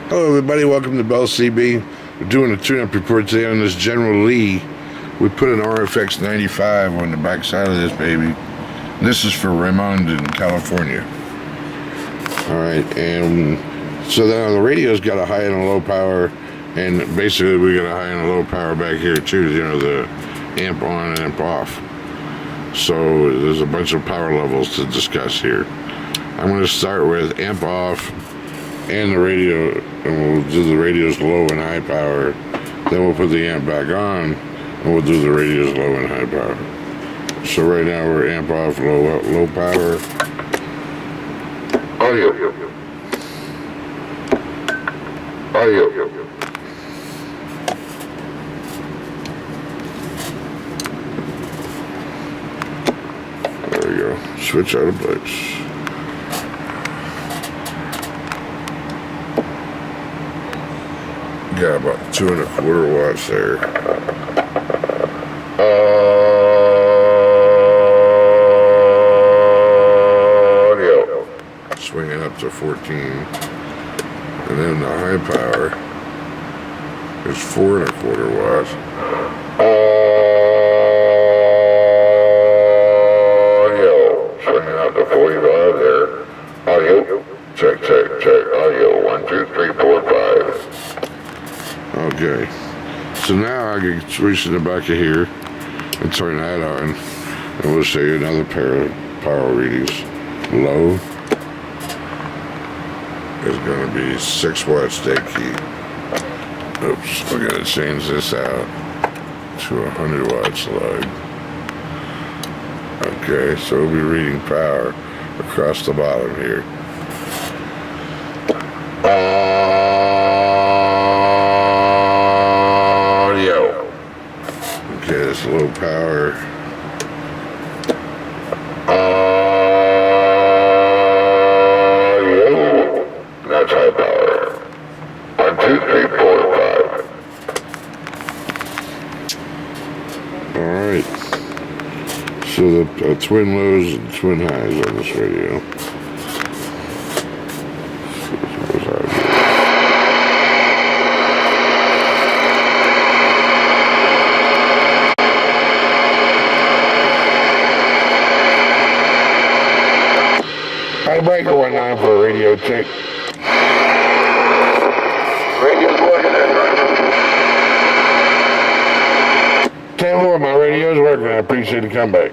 Hello everybody, welcome to Bell CB. We're doing a tune-up report today on this General Lee. We put an RFX 95 on the back side of this baby. This is for Raymond in California. Alright, and so then the radio's got a high and a low power, and basically we got a high and a low power back here too, you know, the amp on and amp off. So there's a bunch of power levels to discuss here. I'm going to start with amp off and the radio, and we'll do the radios low and high power. Then we'll put the amp back on, and we'll do the radios low and high power. So right now we're amp off, low power. Audio. There we go. Switch out of place. Got about 2 1/4 watts there. Audio. Swinging up to 14. And then the high power is 4 1/4 watts. Audio. Swinging up to 45 there. Audio. Check. Audio. 1, 2, 3, 4, 5. Okay, so now I can switch to the back of here and turn that on, and we'll show you another pair of power readings. Low is going to be 6 watts dead key. Oops, we're going to change this out to 100 watts lug. Okay, so we'll be reading power across the bottom here. Okay, that's low power. That's high power. 1, 2, 3, 4, 5. Alright. So the twin lows and twin highs on this radio. High breaker 19 for a radio check. Radio's working, Edward. 10 more, my radio's working. I appreciate the comeback.